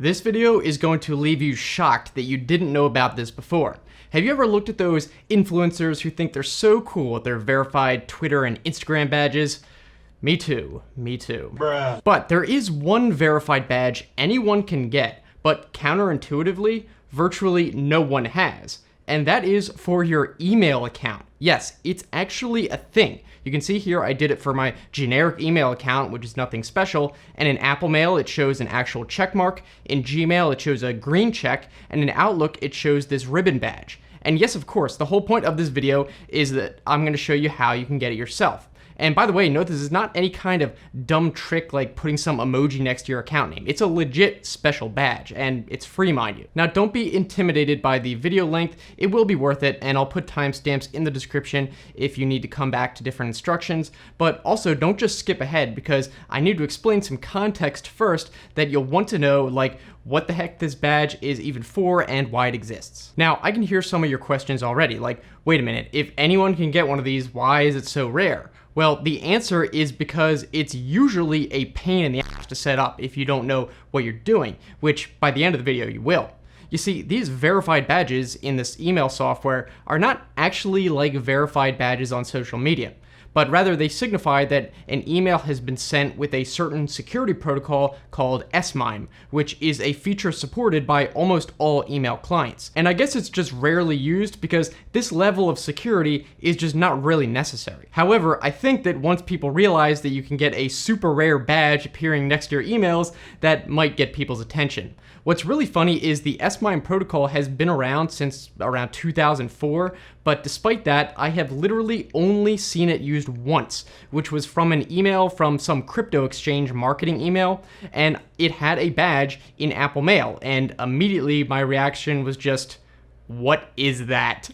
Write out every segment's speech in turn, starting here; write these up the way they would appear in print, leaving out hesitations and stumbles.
This video is going to leave you shocked that you didn't know about this before. Have you ever looked at those influencers who think they're so cool with their verified Twitter and Instagram badges? Me too. Bruh. But there is one verified badge anyone can get, but counterintuitively, virtually no one has. And that is for your email account. Yes, it's actually a thing. You can see here I did it for my generic email account, which is nothing special, and in Apple Mail it shows an actual check mark, in Gmail it shows a green check, and in Outlook it shows this ribbon badge. And yes, of course, the whole point of this video is that I'm going to show you how you can get it yourself. And by the way, note this is not any kind of dumb trick like putting some emoji next to your account name. It's a legit special badge, and it's free, mind you. Now, don't be intimidated by the video length. It will be worth it, and I'll put timestamps in the description if you need to come back to different instructions. But also, don't just skip ahead, because I need to explain some context first that you'll want to know, like what the heck this badge is even for and why it exists. Now, I can hear some of your questions already, like, wait a minute, if anyone can get one of these, why is it so rare? Well, the answer is because it's usually a pain in the ass to set up if you don't know what you're doing, which by the end of the video you will. You see, these verified badges in this email software are not actually like verified badges on social media, but rather they signify that an email has been sent with a certain security protocol called SMIME, which is a feature supported by almost all email clients. And I guess it's just rarely used because this level of security is just not really necessary. However, I think that once people realize that you can get a super rare badge appearing next to your emails, that might get people's attention. What's really funny is the SMIME protocol has been around since around 2004, but despite that, I have literally only seen it used once, which was from an email from some crypto exchange marketing email, and it had a badge in Apple Mail, and immediately my reaction was just, what is that?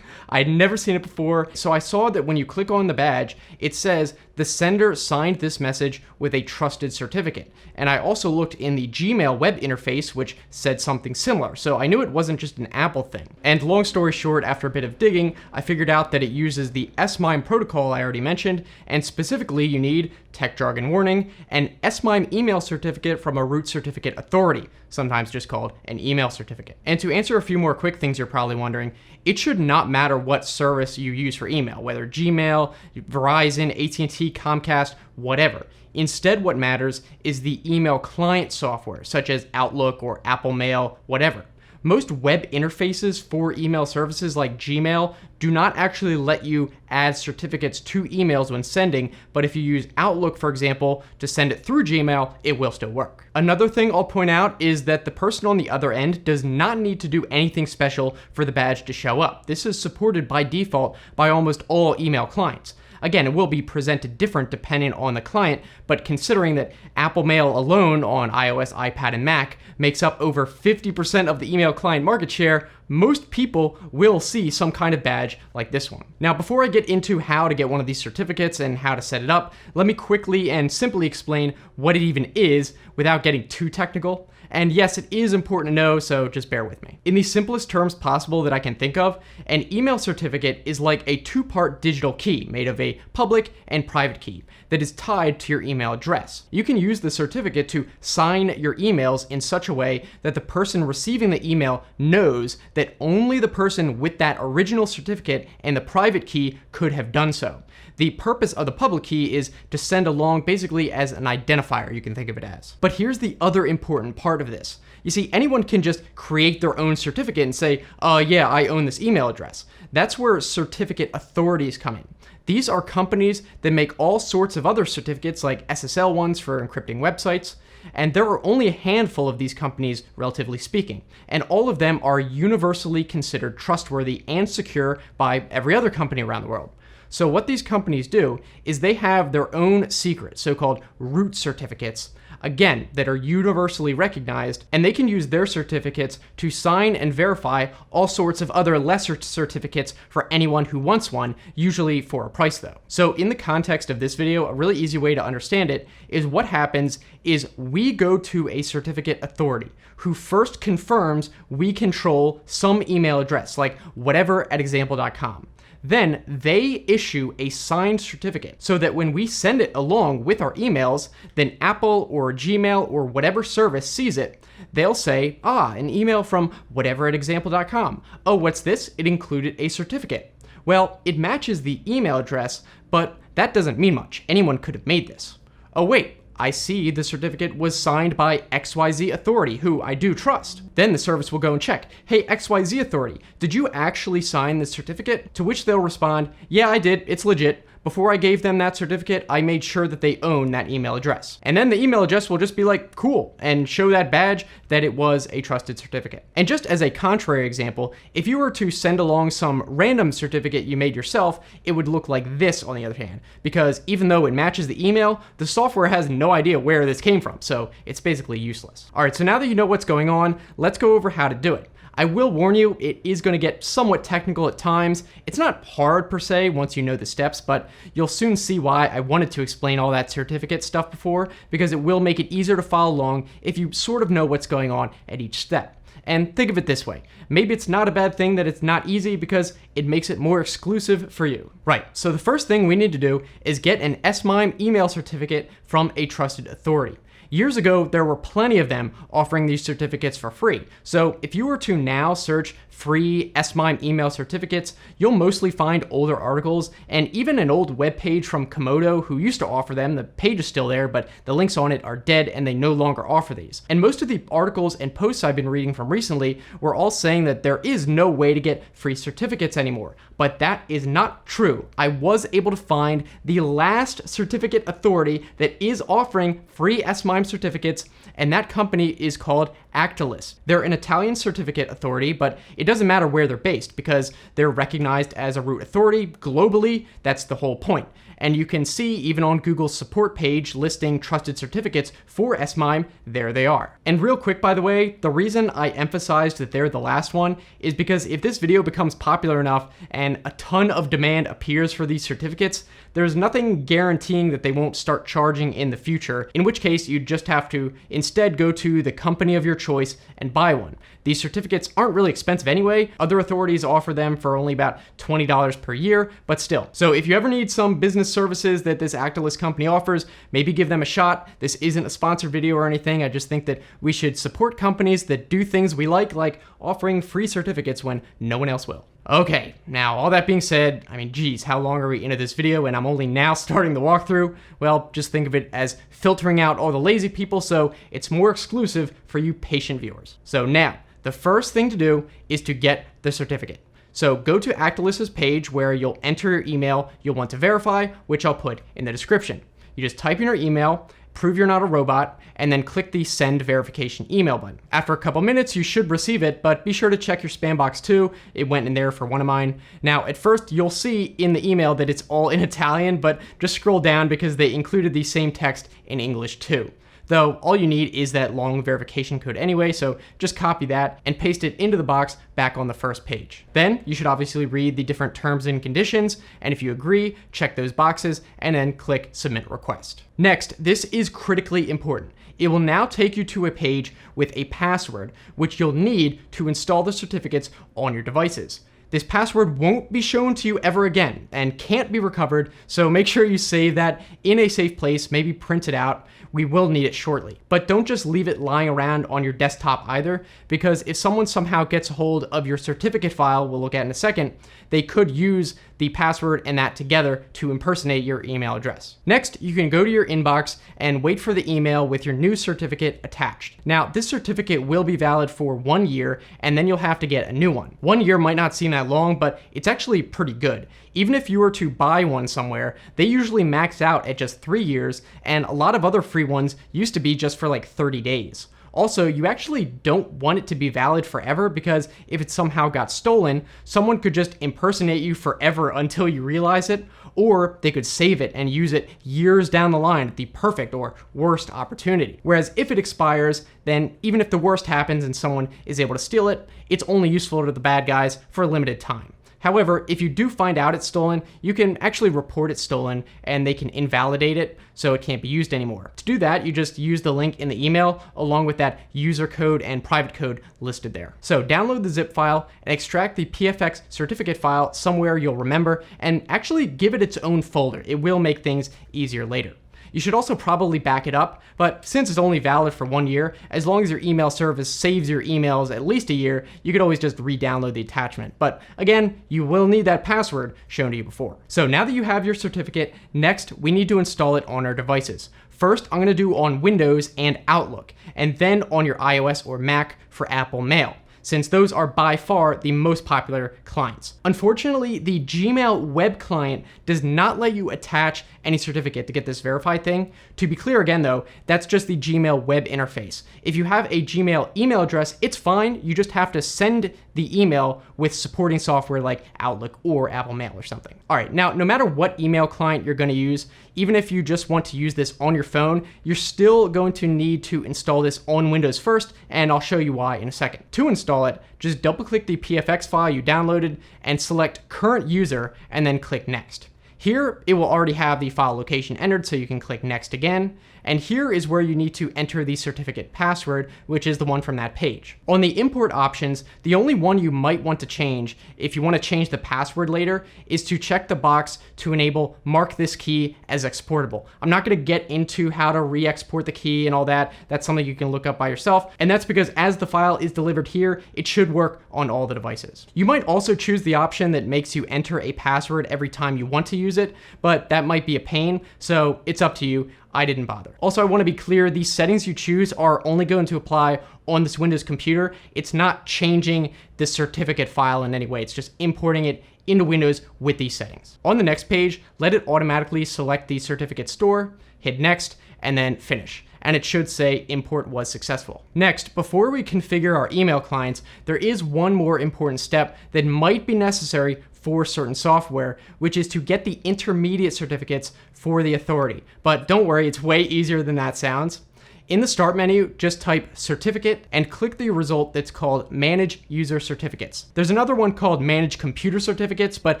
I'd never seen it before, so I saw that when you click on the badge, it says the sender signed this message with a trusted certificate. And I also looked in the Gmail web interface, which said something similar, so I knew it wasn't just an Apple thing. And long story short, after a bit of digging, I figured out that it uses the SMIME protocol I already mentioned, and specifically you need, tech jargon warning, an SMIME email certificate from a root certificate authority, sometimes just called an email certificate. And to answer a few more quick things you're probably wondering, it should not matter what service you use for email, whether Gmail, Verizon, AT&T, Comcast, whatever. Instead, what matters is the email client software, such as Outlook or Apple Mail, whatever. Most web interfaces for email services like Gmail do not actually let you add certificates to emails when sending, but if you use Outlook, for example, to send it through Gmail, it will still work. Another thing I'll point out is that the person on the other end does not need to do anything special for the badge to show up. This is supported by default by almost all email clients. Again, it will be presented different depending on the client, but considering that Apple Mail alone on iOS, iPad, and Mac makes up over 50% of the email client market share, most people will see some kind of badge like this one. Now, before I get into how to get one of these certificates and how to set it up, let me quickly and simply explain what it even is without getting too technical. And yes, it is important to know, so just bear with me. In the simplest terms possible that I can think of, an email certificate is like a two-part digital key made of a public and private key that is tied to your email address. You can use the certificate to sign your emails in such a way that the person receiving the email knows that only the person with that original certificate and the private key could have done so. The purpose of the public key is to send along basically as an identifier, you can think of it as. But here's the other important part of this. You see, anyone can just create their own certificate and say, oh yeah, I own this email address. That's where certificate authorities come in. These are companies that make all sorts of other certificates like SSL ones for encrypting websites, and there are only a handful of these companies, relatively speaking, and all of them are universally considered trustworthy and secure by every other company around the world. So what these companies do is they have their own secret, so-called root certificates, again, that are universally recognized, and they can use their certificates to sign and verify all sorts of other lesser certificates for anyone who wants one, usually for a price though. So in the context of this video, a really easy way to understand it is what happens is we go to a certificate authority who first confirms we control some email address, like whatever@example.com. Then they issue a signed certificate so that when we send it along with our emails, then Apple or Gmail or whatever service sees it, they'll say, an email from whatever@example.com. Oh, what's this? It included a certificate. Well, it matches the email address, but that doesn't mean much. Anyone could have made this. Oh wait, I see the certificate was signed by XYZ Authority, who I do trust. Then the service will go and check, hey, XYZ Authority, did you actually sign this certificate? To which they'll respond, yeah, I did, it's legit. Before I gave them that certificate, I made sure that they own that email address. And then the email address will just be like, cool, and show that badge that it was a trusted certificate. And just as a contrary example, if you were to send along some random certificate you made yourself, it would look like this on the other hand, because even though it matches the email, the software has no idea where this came from, so it's basically useless. All right, so now that you know what's going on, let's go over how to do it. I will warn you, it is going to get somewhat technical at times. It's not hard per se once you know the steps, but you'll soon see why I wanted to explain all that certificate stuff before, because it will make it easier to follow along if you sort of know what's going on at each step. And think of it this way, maybe it's not a bad thing that it's not easy because it makes it more exclusive for you. Right, so the first thing we need to do is get an SMIME email certificate from a trusted authority. Years ago, there were plenty of them offering these certificates for free. So if you were to now search free SMIME email certificates, you'll mostly find older articles and even an old web page from Komodo who used to offer them. The page is still there, but the links on it are dead and they no longer offer these. And most of the articles and posts I've been reading from recently were all saying that there is no way to get free certificates anymore. But that is not true. I was able to find the last certificate authority that is offering free SMIME certificates, and that company is called Actilis. They're an Italian certificate authority, but it doesn't matter where they're based because they're recognized as a root authority globally. That's the whole point. And you can see even on Google's support page listing trusted certificates for SMIME, there they are. And real quick, by the way, the reason I emphasized that they're the last one is because if this video becomes popular enough and a ton of demand appears for these certificates, there's nothing guaranteeing that they won't start charging in the future, in which case you just have to instead go to the company of your choice and buy one. These certificates aren't really expensive anyway. Other authorities offer them for only about $20 per year, but still. So if you ever need some business services that this Actilis company offers, maybe give them a shot. This isn't a sponsored video or anything. I just think that we should support companies that do things we like offering free certificates when no one else will. Okay, now all that being said, I mean, geez, how long are we into this video and I'm only now starting the walkthrough? Well, just think of it as filtering out all the lazy people so it's more exclusive for you patient viewers. So now, the first thing to do is to get the certificate. So go to Actilis's page where you'll enter your email you'll want to verify, which I'll put in the description. You just type in your email, prove you're not a robot, and then click the send verification email button. After a couple minutes, you should receive it, but be sure to check your spam box too. It went in there for one of mine. Now, at first, you'll see in the email that it's all in Italian, but just scroll down because they included the same text in English too. Though all you need is that long verification code anyway, so just copy that and paste it into the box back on the first page. Then you should obviously read the different terms and conditions, and if you agree, check those boxes and then click submit request. Next, this is critically important. It will now take you to a page with a password, which you'll need to install the certificates on your devices. This password won't be shown to you ever again and can't be recovered, so make sure you save that in a safe place, maybe print it out. We will need it shortly. But don't just leave it lying around on your desktop either, because if someone somehow gets a hold of your certificate file, we'll look at in a second, they could use the password and that together to impersonate your email address. Next, you can go to your inbox and wait for the email with your new certificate attached. Now, this certificate will be valid for 1 year, and then you'll have to get a new one. 1 year might not seem that long, but it's actually pretty good. Even if you were to buy one somewhere, they usually max out at just 3 years, and a lot of other free ones used to be just for like 30 days. Also, you actually don't want it to be valid forever because if it somehow got stolen, someone could just impersonate you forever until you realize it, or they could save it and use it years down the line at the perfect or worst opportunity. Whereas if it expires, then even if the worst happens and someone is able to steal it, it's only useful to the bad guys for a limited time. However, if you do find out it's stolen, you can actually report it stolen and they can invalidate it so it can't be used anymore. To do that, you just use the link in the email along with that user code and private code listed there. So download the zip file and extract the PFX certificate file somewhere you'll remember and actually give it its own folder. It will make things easier later. You should also probably back it up, but since it's only valid for 1 year, as long as your email service saves your emails at least a year, you could always just re-download the attachment. But again, you will need that password shown to you before. So now that you have your certificate, next we need to install it on our devices. First, I'm going to do on Windows and Outlook, and then on your iOS or Mac for Apple Mail, since those are by far the most popular clients. Unfortunately, the Gmail web client does not let you attach any certificate to get this verified thing. To be clear again though, that's just the Gmail web interface. If you have a Gmail email address, it's fine. You just have to send the email with supporting software like Outlook or Apple Mail or something. All right, now no matter what email client you're going to use, even if you just want to use this on your phone, you're still going to need to install this on Windows first, and I'll show you why in a second. To install it, just double click the PFX file you downloaded and select current user and then click next. Here, it will already have the file location entered, so you can click next again. And here is where you need to enter the certificate password, which is the one from that page. On the import options, the only one you might want to change if you want to change the password later is to check the box to enable mark this key as exportable. I'm not going to get into how to re-export the key and all that. That's something you can look up by yourself. And that's because as the file is delivered here, it should work on all the devices. You might also choose the option that makes you enter a password every time you want to use it, but that might be a pain, so it's up to you. I didn't bother. Also, I want to be clear, these settings you choose are only going to apply on this Windows computer. It's not changing the certificate file in any way. It's just importing it into Windows with these settings. On the next page, let it automatically select the certificate store, hit next, and then finish. And it should say import was successful. Next, before we configure our email clients, there is one more important step that might be necessary for certain software, which is to get the intermediate certificates for the authority. But don't worry, it's way easier than that sounds. In the start menu, just type certificate and click the result that's called Manage User Certificates. There's another one called Manage Computer Certificates, but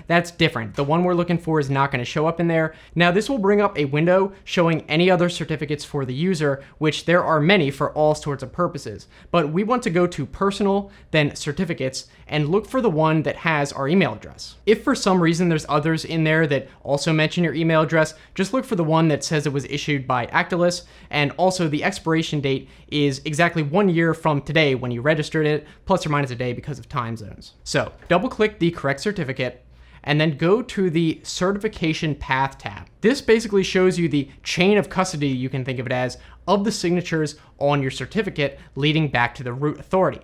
that's different. The one we're looking for is not going to show up in there. Now this will bring up a window showing any other certificates for the user, which there are many for all sorts of purposes. But we want to go to Personal, then Certificates, and look for the one that has our email address. If for some reason there's others in there that also mention your email address, just look for the one that says it was issued by Actilus, and also the expiration date is exactly 1 year from today when you registered it, plus or minus a day because of time zones. So double click the correct certificate and then go to the Certification Path tab. This basically shows you the chain of custody, you can think of it as, of the signatures on your certificate leading back to the root authority.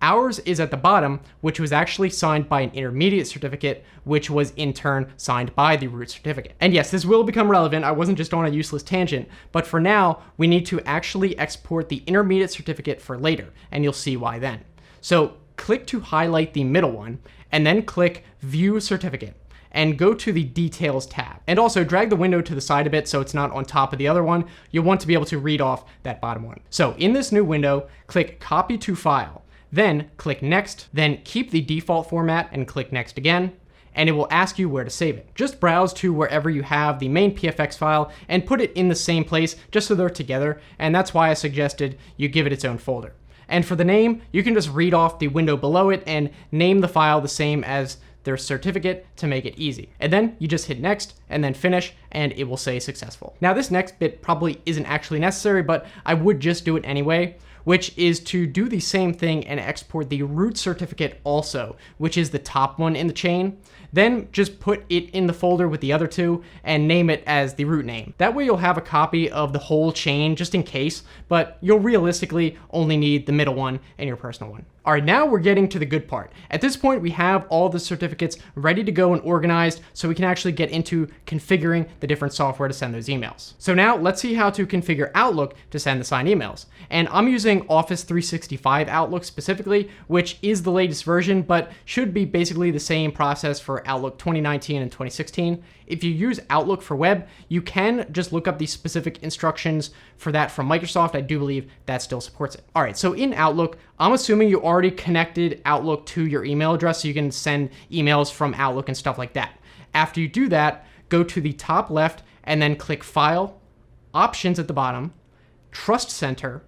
Ours is at the bottom, which was actually signed by an intermediate certificate, which was in turn signed by the root certificate. And yes, this will become relevant. I wasn't just on a useless tangent, but for now, we need to actually export the intermediate certificate for later, and you'll see why then. So click to highlight the middle one, and then click View Certificate, and go to the Details tab. And also drag the window to the side a bit so it's not on top of the other one. You'll want to be able to read off that bottom one. So in this new window, click Copy to File. Then click Next, then keep the default format and click Next again, and it will ask you where to save it. Just browse to wherever you have the main PFX file and put it in the same place just so they're together, and that's why I suggested you give it its own folder. And for the name, you can just read off the window below it and name the file the same as their certificate to make it easy. And then you just hit Next and then Finish, and it will say successful. Now this next bit probably isn't actually necessary, but I would just do it anyway, which is to do the same thing and export the root certificate also, which is the top one in the chain. Then just put it in the folder with the other two and name it as the root name. That way you'll have a copy of the whole chain just in case, but you'll realistically only need the middle one and your personal one. All right, now we're getting to the good part. At this point, we have all the certificates ready to go and organized, so we can actually get into configuring the different software to send those emails. So now let's see how to configure Outlook to send the signed emails. And I'm using Office 365 Outlook specifically, which is the latest version, but should be basically the same process for Outlook 2019 and 2016. If you use Outlook for web, you can just look up the specific instructions for that from Microsoft. I do believe that still supports it. All right, so in Outlook, I'm assuming you already connected Outlook to your email address so you can send emails from Outlook and stuff like that. After you do that, go to the top left and then click File, Options at the bottom, Trust Center,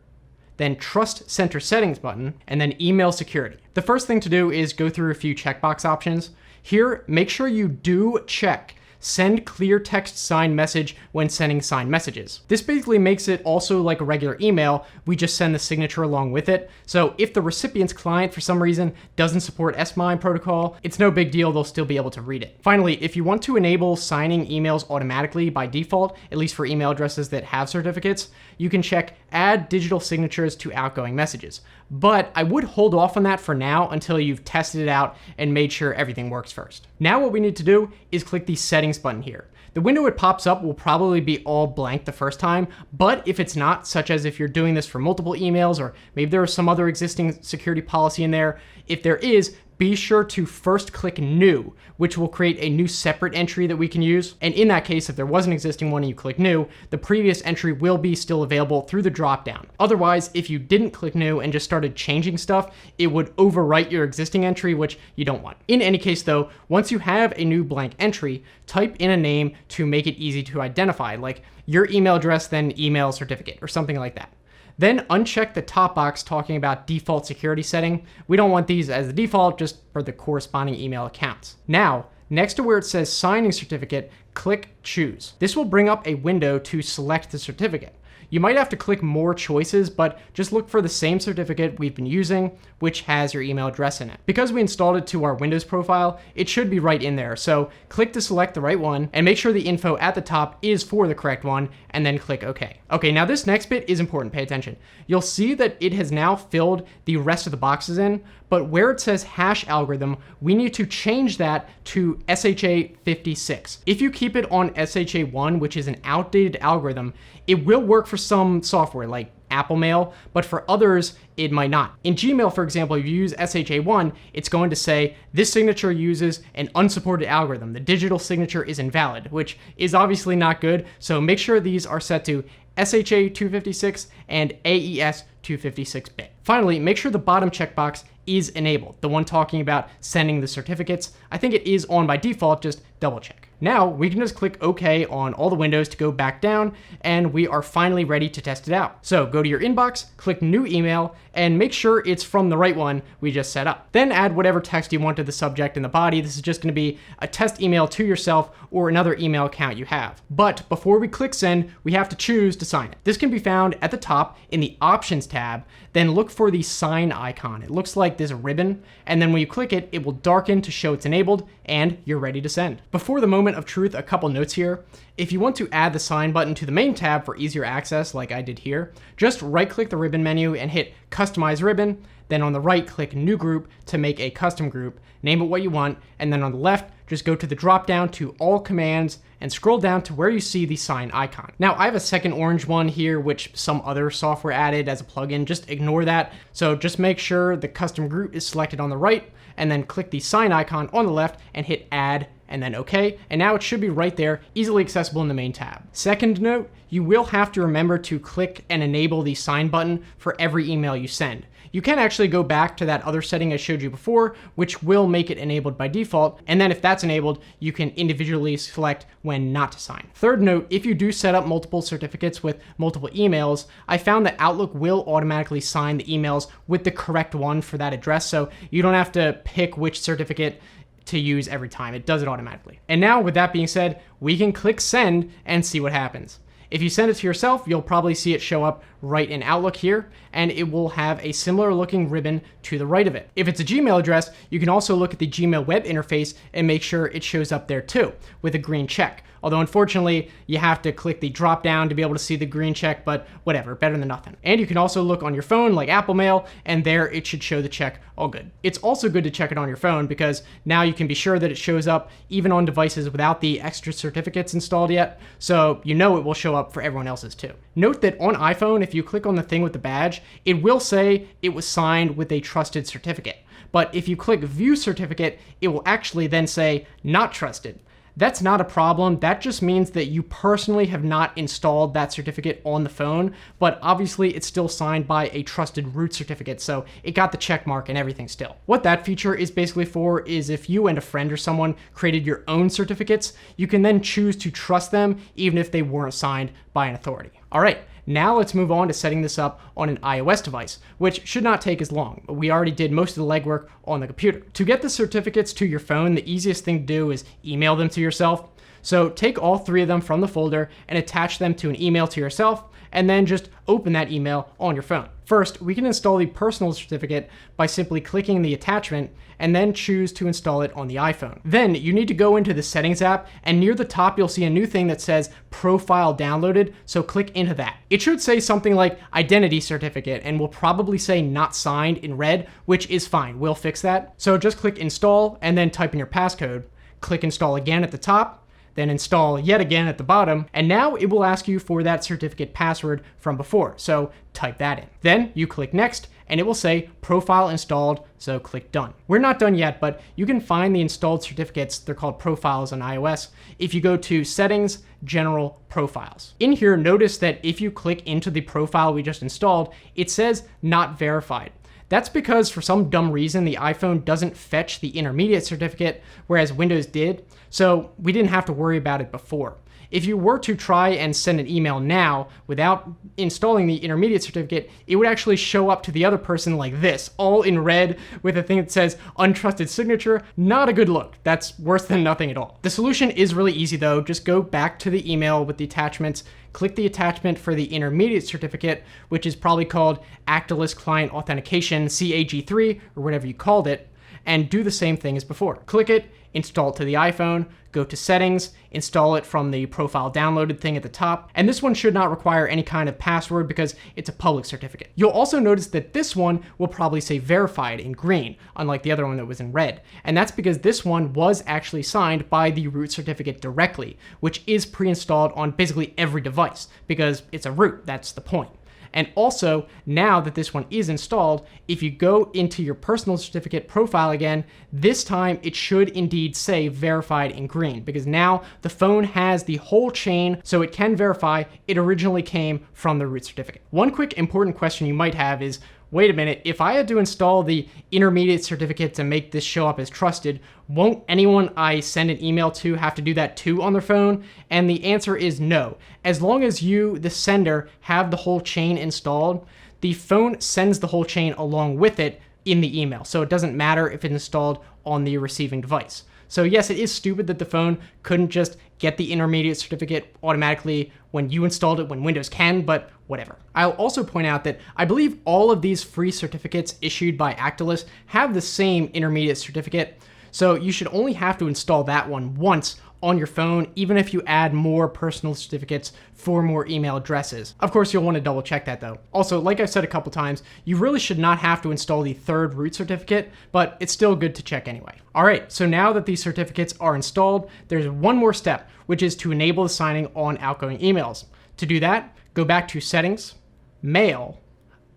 then Trust Center Settings button, and then Email Security. The first thing to do is go through a few checkbox options. Here, make sure you do check send clear text signed message when sending signed messages. This basically makes it also like a regular email, we just send the signature along with it. So if the recipient's client for some reason doesn't support S-MIME protocol, it's no big deal, they'll still be able to read it. Finally, if you want to enable signing emails automatically by default, at least for email addresses that have certificates, you can check add digital signatures to outgoing messages. But I would hold off on that for now until you've tested it out and made sure everything works first. Now what we need to do is click the settings button here. The window it pops up will probably be all blank the first time, but if it's not, such as if you're doing this for multiple emails or maybe there is some other existing security policy in there, if there is, be sure to first click New, which will create a new separate entry that we can use. And in that case, if there was an existing one and you click New, the previous entry will be still available through the dropdown. Otherwise, if you didn't click New and just started changing stuff, it would overwrite your existing entry, which you don't want. In any case though, once you have a new blank entry, type in a name to make it easy to identify, like your email address, then email certificate, or something like that. Then uncheck the top box talking about default security setting. We don't want these as the default, just for the corresponding email accounts. Now, next to where it says signing certificate, click choose. This will bring up a window to select the certificate. You might have to click more choices, but just look for the same certificate we've been using, which has your email address in it. Because we installed it to our Windows profile, it should be right in there. So click to select the right one and make sure the info at the top is for the correct one, and then click OK. Okay, now this next bit is important, pay attention. You'll see that it has now filled the rest of the boxes in, but where it says hash algorithm, we need to change that to SHA-56. If you keep it on SHA-1, which is an outdated algorithm, it will work for some software like Apple Mail, but for others, it might not. In Gmail, for example, if you use SHA-1, it's going to say this signature uses an unsupported algorithm. The digital signature is invalid, which is obviously not good. So make sure these are set to SHA-256 and AES-256-bit. Finally, make sure the bottom checkbox is enabled, the one talking about sending the certificates. I think it is on by default, just double check. Now we can just click OK on all the windows to go back down, and we are finally ready to test it out. So go to your inbox, click new email, and make sure it's from the right one we just set up. Then add whatever text you want to the subject and the body. This is just going to be a test email to yourself or another email account you have. But before we click send, we have to choose to sign it. This can be found at the top in the options tab. Then look for the sign icon. It looks like this ribbon, and then when you click it, it will darken to show it's enabled, and you're ready to send. Before the moment of truth, a couple notes here. If you want to add the sign button to the main tab for easier access, like I did here, just right-click the ribbon menu and hit Customize Ribbon. Then on the right, click New Group to make a custom group, name it what you want, and then on the left, just go to the drop-down to All Commands and scroll down to where you see the sign icon. Now, I have a second orange one here, which some other software added as a plugin. Just ignore that. So just make sure the custom group is selected on the right, and then click the sign icon on the left and hit Add, and then OK, and now it should be right there, easily accessible in the main tab. Second note, you will have to remember to click and enable the sign button for every email you send. You can actually go back to that other setting I showed you before, which will make it enabled by default, and then if that's enabled, you can individually select when not to sign. Third note, if you do set up multiple certificates with multiple emails, I found that Outlook will automatically sign the emails with the correct one for that address, so you don't have to pick which certificate to use every time. It does it automatically. And now, with that being said, we can click send and see what happens. If you send it to yourself, you'll probably see it show up right in Outlook here, and it will have a similar looking ribbon to the right of it. If it's a Gmail address, you can also look at the Gmail web interface and make sure it shows up there too, with a green check. Although unfortunately, you have to click the drop down to be able to see the green check, but whatever, better than nothing. And you can also look on your phone like Apple Mail, and there it should show the check all good. It's also good to check it on your phone because now you can be sure that it shows up even on devices without the extra certificates installed yet, so you know it will show up for everyone else's too. Note that on iPhone, if you click on the thing with the badge, it will say it was signed with a trusted certificate. But if you click View Certificate, it will actually then say not trusted. That's not a problem. That just means that you personally have not installed that certificate on the phone, but obviously it's still signed by a trusted root certificate, so it got the check mark and everything still. What that feature is basically for is if you and a friend or someone created your own certificates, you can then choose to trust them even if they weren't signed by an authority. All right. Now let's move on to setting this up on an iOS device, which should not take as long. We already did most of the legwork on the computer. To get the certificates to your phone, the easiest thing to do is email them to yourself. So take all 3 of them from the folder and attach them to an email to yourself, and then just open that email on your phone. First, we can install the personal certificate by simply clicking the attachment and then choose to install it on the iPhone. Then you need to go into the Settings app, and near the top you'll see a new thing that says Profile Downloaded, so click into that. It should say something like Identity Certificate and will probably say Not Signed in red, which is fine, we'll fix that. So just click Install and then type in your passcode. Click Install again at the top, then install yet again at the bottom, and now it will ask you for that certificate password from before, so type that in. Then you click Next, and it will say Profile Installed, so click Done. We're not done yet, but you can find the installed certificates, they're called profiles on iOS, if you go to Settings, General, Profiles. In here, notice that if you click into the profile we just installed, it says Not Verified. That's because for some dumb reason, the iPhone doesn't fetch the intermediate certificate, whereas Windows did, so we didn't have to worry about it before. If you were to try and send an email now without installing the intermediate certificate, it would actually show up to the other person like this, all in red with a thing that says untrusted signature. Not a good look. That's worse than nothing at all. The solution is really easy though. Just go back to the email with the attachments, click the attachment for the intermediate certificate, which is probably called Actilus Client Authentication, CAG3, or whatever you called it, and do the same thing as before. Click it, install it to the iPhone, go to Settings, install it from the Profile Downloaded thing at the top, and this one should not require any kind of password because it's a public certificate. You'll also notice that this one will probably say Verified in green, unlike the other one that was in red, and that's because this one was actually signed by the root certificate directly, which is pre-installed on basically every device, because it's a root, that's the point. And also, now that this one is installed, if you go into your personal certificate profile again, this time it should indeed say Verified in green, because now the phone has the whole chain, so it can verify it originally came from the root certificate. One quick important question you might have is, wait a minute, if I had to install the intermediate certificate to make this show up as trusted, won't anyone I send an email to have to do that too on their phone? And the answer is no. As long as you, the sender, have the whole chain installed, the phone sends the whole chain along with it in the email. So it doesn't matter if it's installed on the receiving device. So yes, it is stupid that the phone couldn't just get the intermediate certificate automatically when you installed it when Windows can, but whatever. I'll also point out that I believe all of these free certificates issued by Actilus have the same intermediate certificate, so you should only have to install that one once on your phone, even if you add more personal certificates for more email addresses. Of course, you'll want to double check that though. Also, like I've said a couple times, you really should not have to install the third root certificate, but it's still good to check anyway. All right, so now that these certificates are installed, there's one more step, which is to enable the signing on outgoing emails. To do that, go back to Settings, Mail,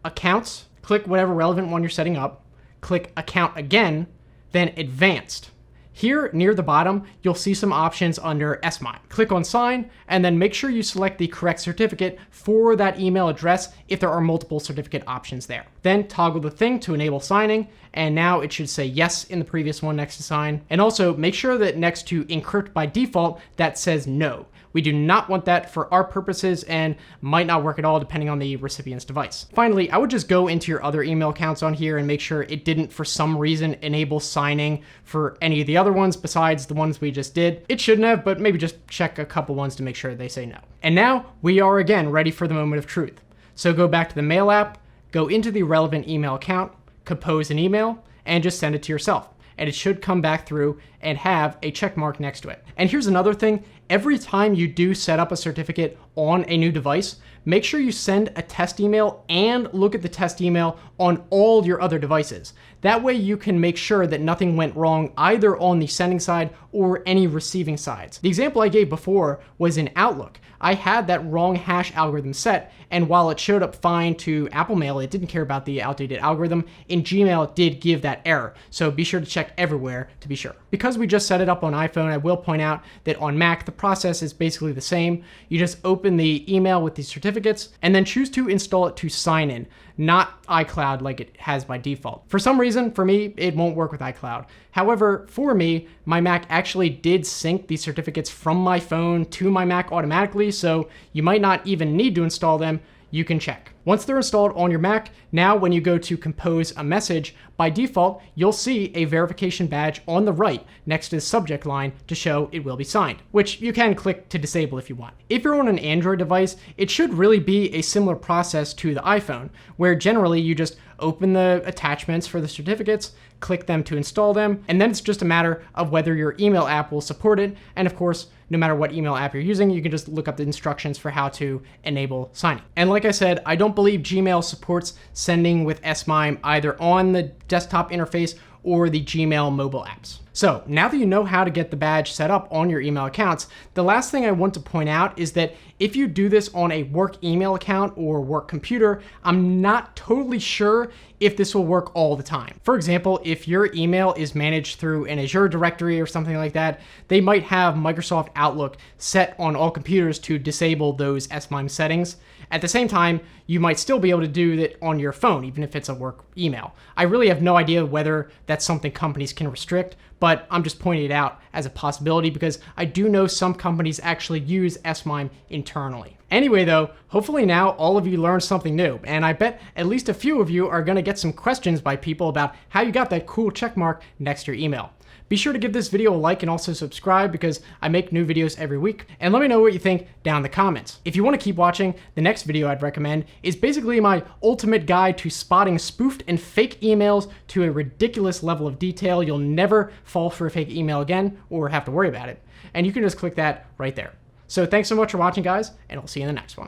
Accounts, click whatever relevant one you're setting up, click Account again, then Advanced. Here near the bottom, you'll see some options under SMIME. Click on Sign, and then make sure you select the correct certificate for that email address if there are multiple certificate options there. Then toggle the thing to enable signing, and now it should say yes in the previous one next to sign. And also make sure that next to encrypt by default, that says no. We do not want that for our purposes and might not work at all depending on the recipient's device. Finally, I would just go into your other email accounts on here and make sure it didn't for some reason enable signing for any of the other ones besides the ones we just did. It shouldn't have, but maybe just check a couple ones to make sure they say no. And now we are again ready for the moment of truth. So go back to the Mail app, go into the relevant email account, compose an email, and just send it to yourself. And it should come back through and have a check mark next to it. And here's another thing. Every time you do set up a certificate on a new device, make sure you send a test email and look at the test email on all your other devices. That way you can make sure that nothing went wrong either on the sending side or any receiving sides. The example I gave before was in Outlook. I had that wrong hash algorithm set, and while it showed up fine to Apple Mail, it didn't care about the outdated algorithm. In Gmail, it did give that error, so be sure to check everywhere to be sure. Because we just set it up on iPhone, I will point out that on Mac, the process is basically the same. You just open the email with the certificates, and then choose to install it to sign in, not iCloud like it has by default. For some reason, for me, it won't work with iCloud. However, for me, my Mac actually did sync the certificates from my phone to my Mac automatically, so you might not even need to install them. you can check. Once they're installed on your Mac, now when you go to compose a message, by default, you'll see a verification badge on the right next to the subject line to show it will be signed, which you can click to disable if you want. If you're on an Android device, it should really be a similar process to the iPhone, where generally you just open the attachments for the certificates, click them to install them, and then it's just a matter of whether your email app will support it. And of course, no matter what email app you're using, you can just look up the instructions for how to enable signing. And like I said, I don't believe Gmail supports sending with S/MIME either on the desktop interface or the Gmail mobile apps. So now that you know how to get the badge set up on your email accounts, the last thing I want to point out is that if you do this on a work email account or work computer, I'm not totally sure if this will work all the time. For example, if your email is managed through an Azure directory or something like that, they might have Microsoft Outlook set on all computers to disable those S/MIME settings. At the same time, you might still be able to do that on your phone, even if it's a work email. I really have no idea whether that's something companies can restrict, but I'm just pointing it out as a possibility because I do know some companies actually use S/MIME internally. Anyway though, hopefully now all of you learned something new, and I bet at least a few of you are going to get some questions by people about how you got that cool check mark next to your email. Be sure to give this video a like and also subscribe because I make new videos every week, and let me know what you think down in the comments. If you want to keep watching, the next video I'd recommend is basically my ultimate guide to spotting spoofed and fake emails to a ridiculous level of detail. You'll never fall for a fake email again or have to worry about it. And you can just click that right there. So thanks so much for watching, guys, and I'll see you in the next one.